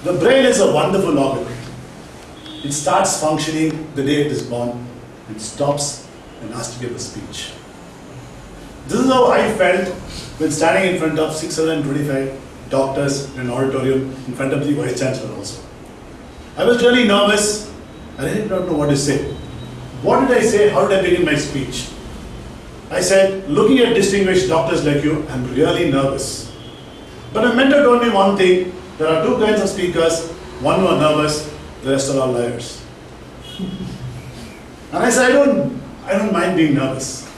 The brain is a wonderful organ. It starts functioning the day it is born and stops and has to give a speech. This is how I felt when standing in front of 625 doctors in an auditorium in front of the Vice Chancellor also. I was really nervous and I did not know what to say. What did I say? How did I begin my speech? I said, looking at distinguished doctors like you, I'm really nervous. But my mentor told me one thing, there are two kinds of speakers, one who are nervous, the rest are all liars. And I said, I don't mind being nervous.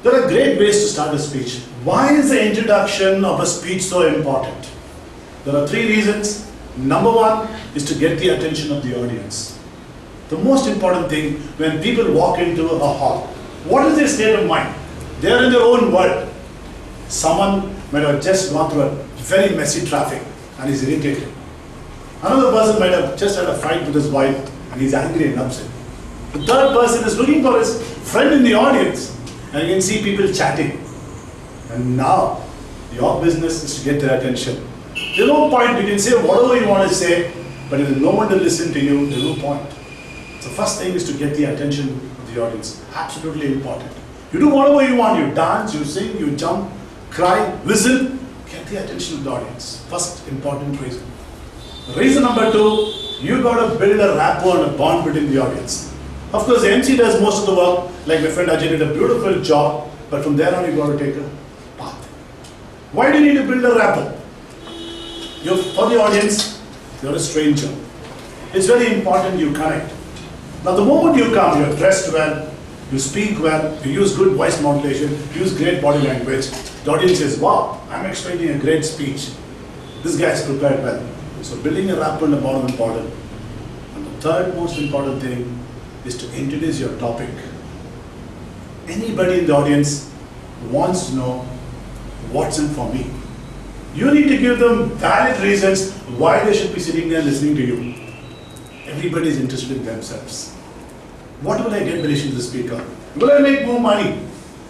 There are great ways to start a speech. Why is the introduction of a speech so important? There are three reasons. Number one is to get the attention of the audience. The most important thing when people walk into a hall, what is their state of mind? They are in their own world. Someone might have just gone through a very messy traffic and is irritated. Another person might have just had a fight with his wife and he's angry and upset. The third person is looking for his friend in the audience and you can see people chatting. And now, your business is to get their attention. There's no point, you can say whatever you want to say, but if there's no one to listen to you, there's no point. So first thing is to get the attention of the audience. Absolutely important. You do whatever you want. You dance, you sing, you jump, cry, whistle. Get the attention of the audience. First important reason. Reason number two, you got to build a rapport and a bond between the audience. Of course, the MC does most of the work. Like my friend Ajay did a beautiful job. But from there on, you got to take a path. Why do you need to build a rapport? For the audience, you're a stranger. It's very important you connect. Now the moment you come, you're dressed well, you speak well, you use good voice modulation, you use great body language. The audience says, wow, I'm expecting a great speech. This guy is prepared well. So building a rapport and a bond is important. And the third most important thing is to introduce your topic. Anybody in the audience wants to know what's in for me. You need to give them valid reasons why they should be sitting there listening to you. Everybody is interested in themselves. What will I get in relation to the speaker? Will I make more money?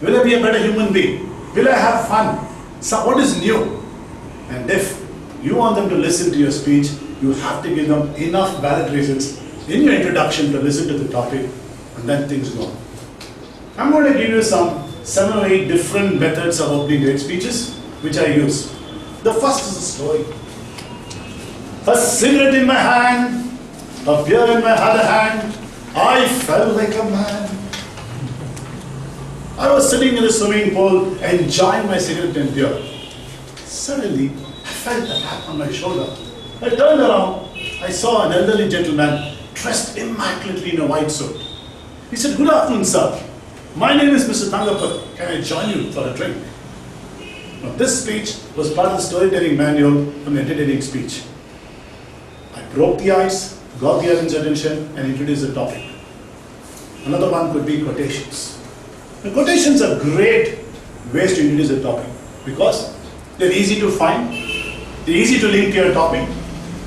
Will I be a better human being? Will I have fun? So what is new? And if you want them to listen to your speech, you have to give them enough valid reasons in your introduction to listen to the topic, and then things go on. I'm going to give you some 7 or 8 different methods of opening great speeches, which I use. The first is a story. A cigarette in my hand, a beer in my other hand, I felt like a man. I was sitting in a swimming pool enjoying my cigarette and beer. Suddenly, I felt a tap on my shoulder. I turned around. I saw an elderly gentleman dressed immaculately in a white suit. He said, "Good afternoon, sir. My name is Mr. Thangapal. Can I join you for a drink?" Now, this speech was part of the storytelling manual from entertaining speech. I broke the ice, got the audience's attention, and introduced the topic. Another one could be quotations. The quotations are great ways to introduce a topic because they're easy to find, they're easy to link to your topic,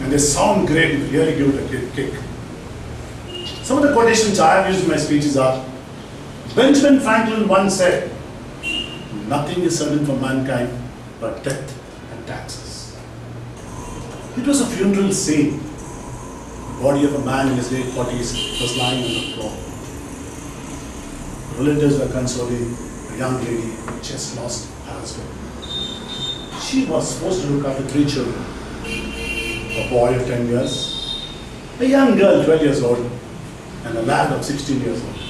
and they sound great if you really give it a kick. Some of the quotations I have used in my speeches are, Benjamin Franklin once said, "Nothing is certain for mankind but death and taxes." It was a funeral scene. The body of a man in his late 40s was lying on the floor. Relatives were consoling a young lady who just lost her husband. She was supposed to look after 3 children. A boy of 10 years, a young girl 12 years old, and a lad of 16 years old.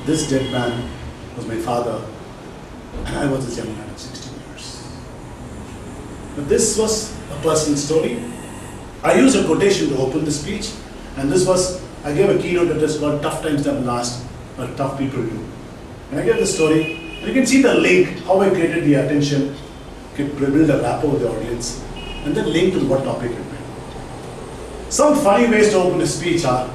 This dead man was my father, and I was his young man of 16 years. But this was a personal story. I used a quotation to open the speech, and I gave a keynote address called "Tough Times Never Last, but Tough People Do." And I gave the story, and you can see the link, how I created the attention, could build a rapport with the audience, and then link to what topic it meant. Some funny ways to open a speech are,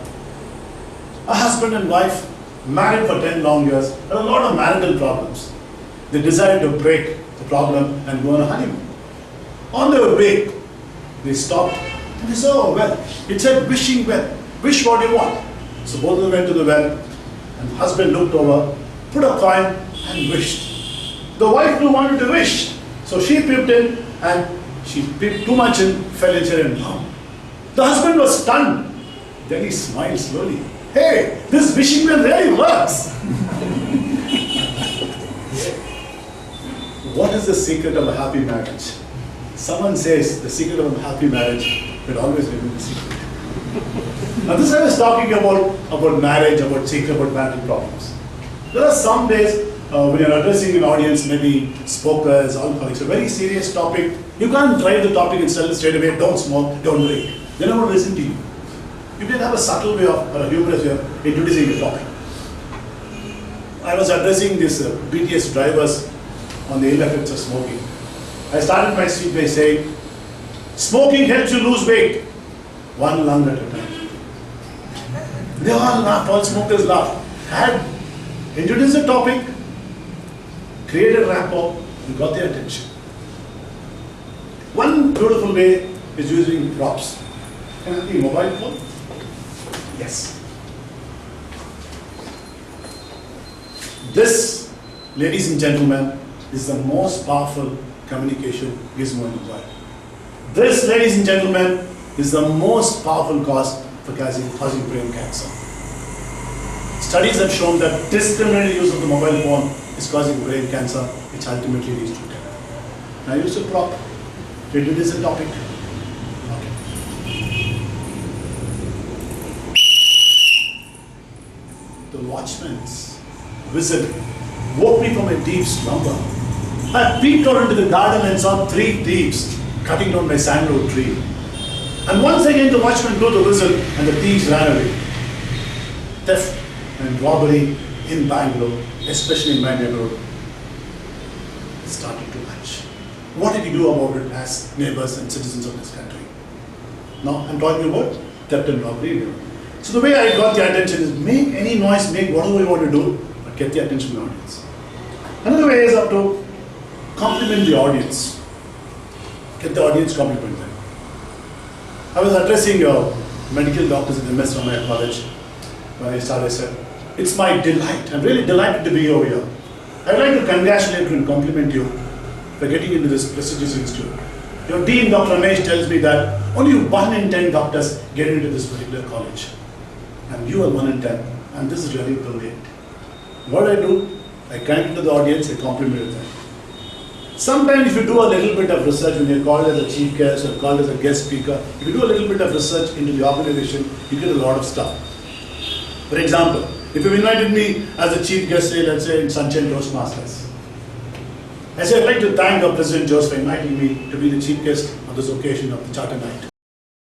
a husband and wife, married for 10 long years, had a lot of marital problems. They decided to break the problem and go on a honeymoon. On their way, they stopped and they said, "Oh, well," it said "wishing well." Wish what you want. So both of them went to the well, and the husband looked over, put a coin, and wished. The wife too wanted to wish. So she peeped in and She bit too much and fell into her mom. The husband was stunned. Then he smiled slowly. Hey, this wishing well really works. What is the secret of a happy marriage? Someone says the secret of a happy marriage will always remain the secret. Now this I was talking about marriage, about secret, about marital problems. There are some days when you're addressing an audience, maybe smokers, alcoholics, a very serious topic, you can't drive the topic and tell them straight away, don't smoke, don't drink. They never listen to you. You can have a subtle way of, or a humorous way of introducing the topic. I was addressing these BTS drivers on the ill effects of smoking. I started my speech by saying, smoking helps you lose weight, one lung at a time. They all laughed, all smokers laughed. I had introduced the topic, created rapport, and got their attention. One beautiful way is using props. Can I have the mobile phone? Yes. This, ladies and gentlemen, is the most powerful communication gizmo in the world. This, ladies and gentlemen, is the most powerful cause for causing brain cancer. Studies have shown that discriminated use of the mobile phone is causing brain cancer, which ultimately leads to death. Now use a prop to introduce a topic. The watchman's whistle woke me from a deep slumber. I peeked out into the garden and saw 3 thieves cutting down my sandalwood tree. And once again the watchman blew the whistle and the thieves ran away. Theft and robbery in Bangalore, especially in my neighborhood, started to match. What did we do about it as neighbors and citizens of this country? Now I'm talking about theft and robbery. So the way I got the attention is make any noise, make whatever you want to do, but get the attention of the audience. Another way is up to compliment the audience. Get the audience compliment them. I was addressing medical doctors in MS from my college. When I started, I said, it's my delight. I'm really delighted to be over here. I'd like to congratulate you and compliment you for getting into this prestigious institute. Your dean, Dr. Ramesh, tells me that only 1 in 10 doctors get into this particular college. And you are 1 in 10. And this is really brilliant. What do? I connect to the audience, I compliment them. Sometimes if you do a little bit of research, when you're called as a chief guest or called as a guest speaker, if you do a little bit of research into the organization, you get a lot of stuff. For example, if you've invited me as a chief guest, say, let's say in Sunshine Toastmasters, I say I'd like to thank our President Jose for inviting me to be the chief guest on this occasion of the Charter Night.